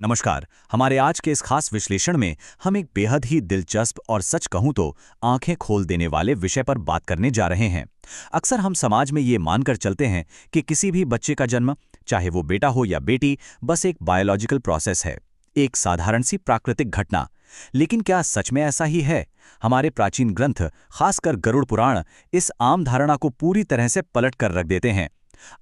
नमस्कार। हमारे आज के इस खास विश्लेषण में हम एक बेहद ही दिलचस्प और सच कहूं तो आंखें खोल देने वाले विषय पर बात करने जा रहे हैं। अक्सर हम समाज में ये मानकर चलते हैं कि किसी भी बच्चे का जन्म, चाहे वो बेटा हो या बेटी, बस एक बायोलॉजिकल प्रोसेस है, एक साधारण सी प्राकृतिक घटना। लेकिन क्या सच में ऐसा ही है? हमारे प्राचीन ग्रंथ, खासकर गरुड़ पुराण, इस आम धारणा को पूरी तरह से पलट कर रख देते हैं।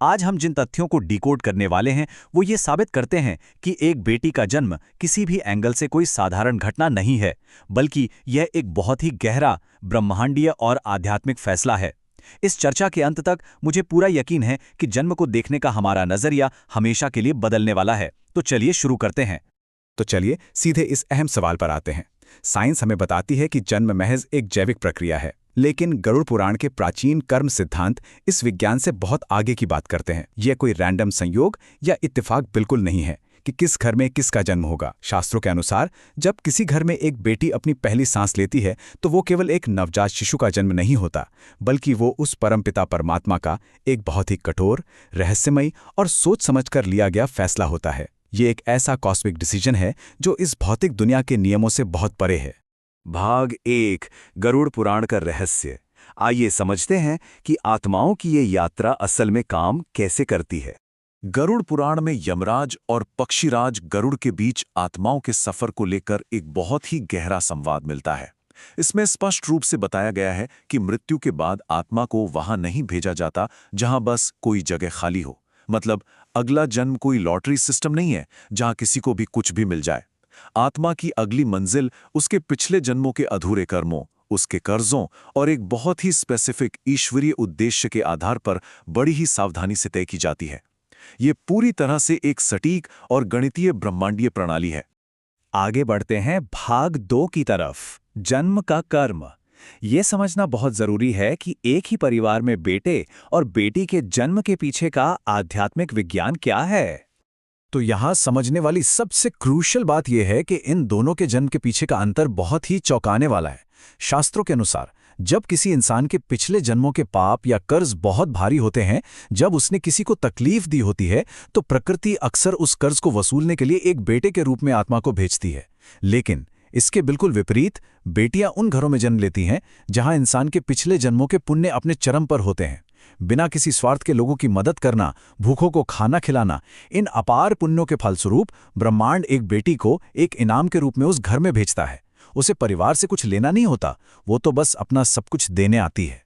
आज हम जिन तथ्यों को डिकोड करने वाले हैं वो ये साबित करते हैं कि एक बेटी का जन्म किसी भी एंगल से कोई साधारण घटना नहीं है, बल्कि यह एक बहुत ही गहरा, ब्रह्मांडीय और आध्यात्मिक फैसला है। इस चर्चा के अंत तक मुझे पूरा यकीन है कि जन्म को देखने का हमारा नजरिया हमेशा के लिए बदलने वाला है। तो चलिए शुरू करते हैं। तो चलिए सीधे इस अहम सवाल पर आते हैं। साइंस हमें बताती है कि जन्म महज एक जैविक प्रक्रिया है, लेकिन गरुड़ पुराण के प्राचीन कर्म सिद्धांत इस विज्ञान से बहुत आगे की बात करते हैं। यह कोई रैंडम संयोग या इत्तेफाक बिल्कुल नहीं है कि किस घर में किसका जन्म होगा। शास्त्रों के अनुसार जब किसी घर में एक बेटी अपनी पहली सांस लेती है तो वो केवल एक नवजात शिशु का जन्म नहीं होता, बल्कि वो उस परमपिता परमात्मा का एक बहुत ही कठोर, रहस्यमयी और सोच समझकर लिया गया फैसला होता है। ये एक ऐसा कॉस्मिक डिसीजन है जो इस भौतिक दुनिया के नियमों से बहुत परे है। भाग 1, गरुड़ पुराण का रहस्य। आइए समझते हैं कि आत्माओं की ये यात्रा असल में काम कैसे करती है। गरुड़ पुराण में यमराज और पक्षीराज गरुड़ के बीच आत्माओं के सफर को लेकर एक बहुत ही गहरा संवाद मिलता है। इसमें स्पष्ट रूप से बताया गया है कि मृत्यु के बाद आत्मा को वहां नहीं भेजा जाता जहां बस कोई जगह खाली हो। मतलब अगला जन्म कोई लॉटरी सिस्टम नहीं है जहां किसी को भी कुछ भी मिल जाए। आत्मा की अगली मंजिल उसके पिछले जन्मों के अधूरे कर्मों, उसके कर्जों और एक बहुत ही स्पेसिफिक ईश्वरीय उद्देश्य के आधार पर बड़ी ही सावधानी से तय की जाती है। ये पूरी तरह से एक सटीक और गणितीय ब्रह्मांडीय प्रणाली है। आगे बढ़ते हैं भाग 2 की तरफ, जन्म का कर्म। ये समझना बहुत जरूरी है कि एक ही परिवार में बेटे और बेटी के जन्म के पीछे का आध्यात्मिक विज्ञान क्या है। तो यहाँ समझने वाली सबसे क्रूशियल बात यह है कि इन दोनों के जन्म के पीछे का अंतर बहुत ही चौंकाने वाला है। शास्त्रों के अनुसार जब किसी इंसान के पिछले जन्मों के पाप या कर्ज बहुत भारी होते हैं, जब उसने किसी को तकलीफ दी होती है, तो प्रकृति अक्सर उस कर्ज को वसूलने के लिए एक बेटे के रूप में आत्मा को भेजती है। लेकिन इसके बिल्कुल विपरीत, बेटियां उन घरों में जन्म लेती हैं जहां इंसान के पिछले जन्मों के पुण्य अपने चरम पर होते हैं। बिना किसी स्वार्थ के लोगों की मदद करना, भूखों को खाना खिलाना, इन अपार पुण्यों के फलस्वरूप ब्रह्मांड एक बेटी को एक इनाम के रूप में उस घर में भेजता है। उसे परिवार से कुछ लेना नहीं होता, वो तो बस अपना सब कुछ देने आती है।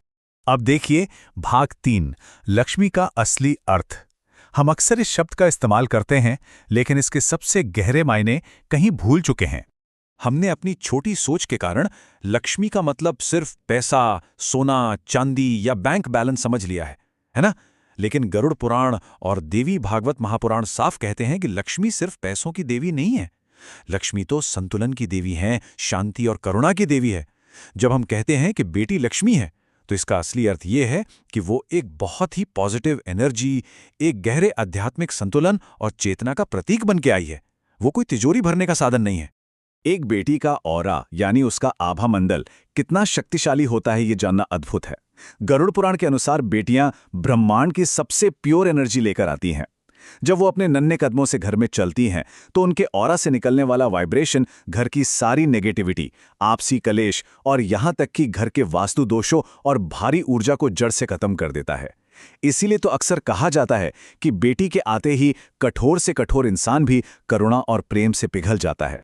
अब देखिए भाग 3, लक्ष्मी का असली अर्थ। हम अक्सर इस शब्द का इस्तेमाल करते हैं, लेकिन इसके सबसे गहरे मायने कहीं भूल चुके हैं। हमने अपनी छोटी सोच के कारण लक्ष्मी का मतलब सिर्फ पैसा, सोना, चांदी या बैंक बैलेंस समझ लिया है ना? लेकिन गरुड़ पुराण और देवी भागवत महापुराण साफ कहते हैं कि लक्ष्मी सिर्फ पैसों की देवी नहीं है। लक्ष्मी तो संतुलन की देवी है, शांति और करुणा की देवी है। जब हम कहते हैं कि बेटी लक्ष्मी है, तो इसका असली अर्थ यह है कि वो एक बहुत ही पॉजिटिव एनर्जी, एक गहरे आध्यात्मिक संतुलन और चेतना का प्रतीक बन के आई है। वो कोई तिजोरी भरने का साधन नहीं है। एक बेटी का ऑरा यानी उसका आभा मंडल कितना शक्तिशाली होता है, ये जानना अद्भुत है। गरुड़ पुराण के अनुसार बेटियां ब्रह्मांड की सबसे प्योर एनर्जी लेकर आती हैं। जब वो अपने नन्हे कदमों से घर में चलती हैं तो उनके ऑरा से निकलने वाला वाइब्रेशन घर की सारी नेगेटिविटी, आपसी कलेश और यहां तक कि घर के वास्तु दोषों और भारी ऊर्जा को जड़ से खत्म कर देता है। इसीलिए तो अक्सर कहा जाता है कि बेटी के आते ही कठोर से कठोर इंसान भी करुणा और प्रेम से पिघल जाता है।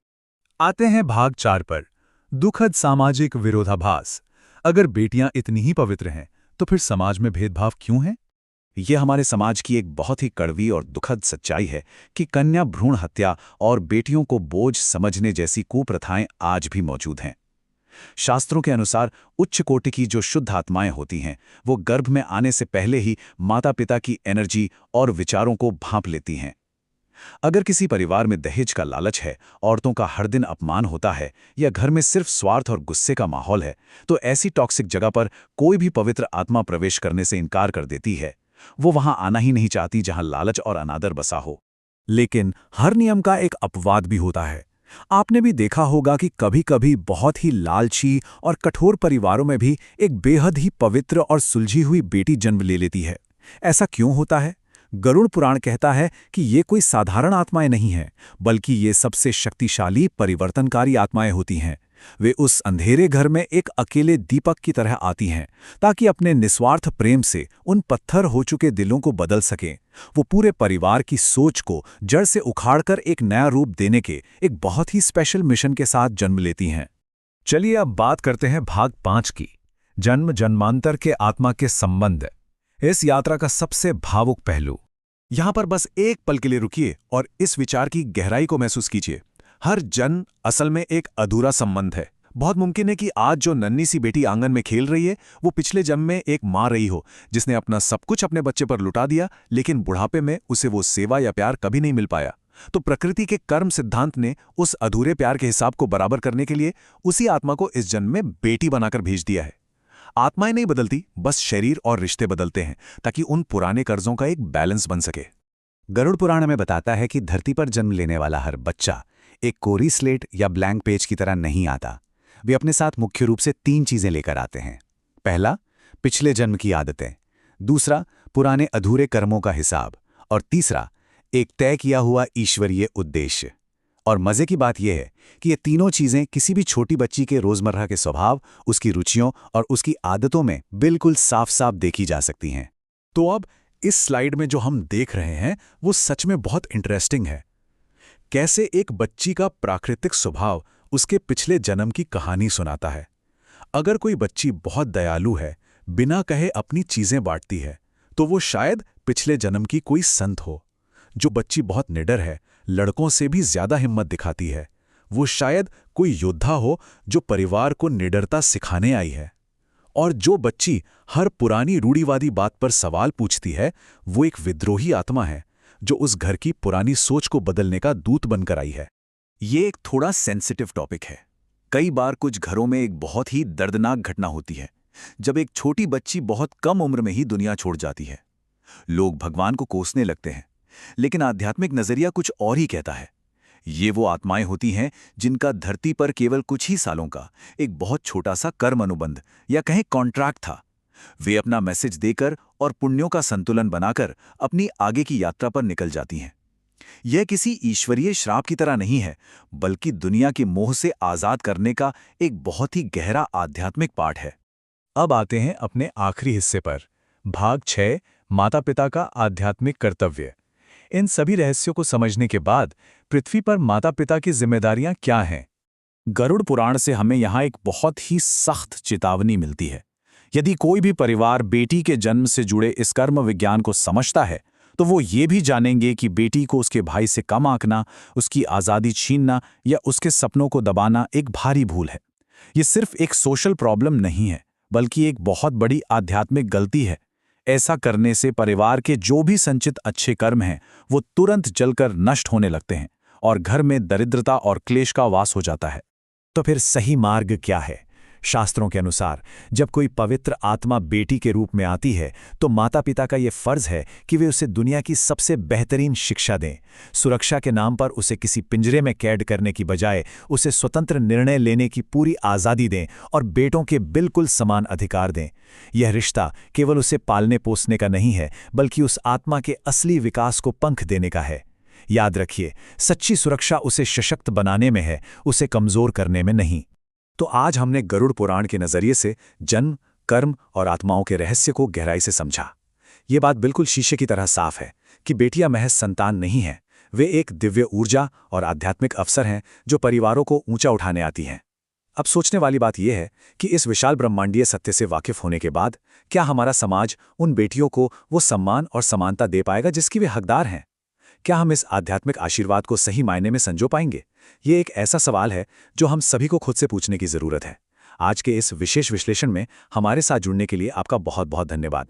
आते हैं भाग 4 पर, दुखद सामाजिक विरोधाभास। अगर बेटियां इतनी ही पवित्र हैं, तो फिर समाज में भेदभाव क्यों है? यह हमारे समाज की एक बहुत ही कड़वी और दुखद सच्चाई है कि कन्या भ्रूण हत्या और बेटियों को बोझ समझने जैसी कुप्रथाएं आज भी मौजूद हैं। शास्त्रों के अनुसार उच्च कोटि की जो शुद्ध आत्माएं होती हैं, वो गर्भ में आने से पहले ही माता पिता की एनर्जी और विचारों को भांप लेती हैं। अगर किसी परिवार में दहेज का लालच है, औरतों का हर दिन अपमान होता है या घर में सिर्फ स्वार्थ और गुस्से का माहौल है, तो ऐसी टॉक्सिक जगह पर कोई भी पवित्र आत्मा प्रवेश करने से इनकार कर देती है। वो वहां आना ही नहीं चाहती जहां लालच और अनादर बसा हो। लेकिन हर नियम का एक अपवाद भी होता है। आपने भी देखा होगा कि कभी-कभी बहुत ही लालची और कठोर परिवारों में भी एक बेहद ही पवित्र और सुलझी हुई बेटी जन्म ले लेती है। ऐसा क्यों होता है? गरुड़ पुराण कहता है कि ये कोई साधारण आत्माएं नहीं हैं, बल्कि ये सबसे शक्तिशाली परिवर्तनकारी आत्माएं होती हैं। वे उस अंधेरे घर में एक अकेले दीपक की तरह आती हैं, ताकि अपने निस्वार्थ प्रेम से उन पत्थर हो चुके दिलों को बदल सकें। वो पूरे परिवार की सोच को जड़ से उखाड़कर एक नया रूप देने के एक बहुत ही स्पेशल मिशन के साथ जन्म लेती हैं। चलिए अब बात करते हैं भाग 5 की, जन्म जन्मांतर के आत्मा के संबंध। इस यात्रा का सबसे भावुक पहलू। यहां पर बस एक पल के लिए रुकिए और इस विचार की गहराई को महसूस कीजिए। हर जन्म असल में एक अधूरा संबंध है। बहुत मुमकिन है कि आज जो नन्ही सी बेटी आंगन में खेल रही है, वो पिछले जन्म में एक माँ रही हो, जिसने अपना सब कुछ अपने बच्चे पर लुटा दिया, लेकिन बुढ़ापे में उसे वो सेवा या प्यार कभी नहीं मिल पाया। तो प्रकृति के कर्म सिद्धांत ने उस अधूरे प्यार के हिसाब को बराबर करने के लिए उसी आत्मा को इस जन्म में बेटी बनाकर भेज दिया है। आत्माएं नहीं बदलती, बस शरीर और रिश्ते बदलते हैं, ताकि उन पुराने कर्जों का एक बैलेंस बन सके। गरुड़ पुराण में बताता है कि धरती पर जन्म लेने वाला हर बच्चा एक कोरी स्लेट या ब्लैंक पेज की तरह नहीं आता। वे अपने साथ मुख्य रूप से 3 चीजें लेकर आते हैं। पहला, पिछले जन्म की आदतें। दूसरा, पुराने अधूरे कर्मों का हिसाब। और तीसरा, एक तय किया हुआ ईश्वरीय उद्देश्य। और मजे की बात यह है कि ये तीनों चीजें किसी भी छोटी बच्ची के रोजमर्रा के स्वभाव, उसकी रुचियों और उसकी आदतों में बिल्कुल साफ साफ देखी जा सकती हैं। तो अब इस स्लाइड में जो हम देख रहे हैं वो सच में बहुत इंटरेस्टिंग है। कैसे एक बच्ची का प्राकृतिक स्वभाव उसके पिछले जन्म की कहानी सुनाता है। अगर कोई बच्ची बहुत दयालु है, बिना कहे अपनी चीजें बांटती है, तो वो शायद पिछले जन्म की कोई संत हो। जो बच्ची बहुत निडर है, लड़कों से भी ज्यादा हिम्मत दिखाती है, वो शायद कोई योद्धा हो जो परिवार को निडरता सिखाने आई है। और जो बच्ची हर पुरानी रूढ़िवादी बात पर सवाल पूछती है, वो एक विद्रोही आत्मा है जो उस घर की पुरानी सोच को बदलने का दूत बनकर आई है। ये एक थोड़ा सेंसिटिव टॉपिक है। कई बार कुछ घरों में एक बहुत ही दर्दनाक घटना होती है, जब एक छोटी बच्ची बहुत कम उम्र में ही दुनिया छोड़ जाती है। लोग भगवान को कोसने लगते हैं, लेकिन आध्यात्मिक नजरिया कुछ और ही कहता है। ये वो आत्माएं होती हैं जिनका धरती पर केवल कुछ ही सालों का एक बहुत छोटा सा कर्म अनुबंध या कहें कॉन्ट्रैक्ट था। वे अपना मैसेज देकर और पुण्यों का संतुलन बनाकर अपनी आगे की यात्रा पर निकल जाती हैं। यह किसी ईश्वरीय श्राप की तरह नहीं है, बल्कि दुनिया के मोह से आजाद करने का एक बहुत ही गहरा आध्यात्मिक पाठ है। अब आते हैं अपने आखिरी हिस्से पर, भाग 6, माता पिता का आध्यात्मिक कर्तव्य। इन सभी रहस्यों को समझने के बाद पृथ्वी पर माता पिता की जिम्मेदारियां क्या हैं? गरुड़ पुराण से हमें यहाँ एक बहुत ही सख्त चेतावनी मिलती है। यदि कोई भी परिवार बेटी के जन्म से जुड़े इस कर्म विज्ञान को समझता है, तो वो ये भी जानेंगे कि बेटी को उसके भाई से कम आंकना, उसकी आज़ादी छीनना या उसके सपनों को दबाना एक भारी भूल है। ये सिर्फ एक सोशल प्रॉब्लम नहीं है, बल्कि एक बहुत बड़ी आध्यात्मिक गलती है। ऐसा करने से परिवार के जो भी संचित अच्छे कर्म हैं, वो तुरंत जलकर नष्ट होने लगते हैं और घर में दरिद्रता और क्लेश का वास हो जाता है। तो फिर सही मार्ग क्या है? शास्त्रों के अनुसार जब कोई पवित्र आत्मा बेटी के रूप में आती है, तो माता पिता का ये फर्ज है कि वे उसे दुनिया की सबसे बेहतरीन शिक्षा दें। सुरक्षा के नाम पर उसे किसी पिंजरे में कैद करने की बजाय उसे स्वतंत्र निर्णय लेने की पूरी आज़ादी दें और बेटों के बिल्कुल समान अधिकार दें। यह रिश्ता केवल उसे पालने पोसने का नहीं है, बल्कि उस आत्मा के असली विकास को पंख देने का है। याद रखिए, सच्ची सुरक्षा उसे सशक्त बनाने में है, उसे कमजोर करने में नहीं। तो आज हमने गरुड़ पुराण के नजरिए से जन्म, कर्म और आत्माओं के रहस्य को गहराई से समझा। ये बात बिल्कुल शीशे की तरह साफ है कि बेटियां महज संतान नहीं हैं, वे एक दिव्य ऊर्जा और आध्यात्मिक अवसर हैं जो परिवारों को ऊंचा उठाने आती हैं। अब सोचने वाली बात यह है कि इस विशाल ब्रह्मांडीय सत्य से वाकिफ होने के बाद क्या हमारा समाज उन बेटियों को वो सम्मान और समानता दे पाएगा जिसकी वे हकदार हैं? क्या हम इस आध्यात्मिक आशीर्वाद को सही मायने में संजो पाएंगे? ये एक ऐसा सवाल है जो हम सभी को खुद से पूछने की जरूरत है। आज के इस विशेष विश्लेषण में हमारे साथ जुड़ने के लिए आपका बहुत बहुत धन्यवाद।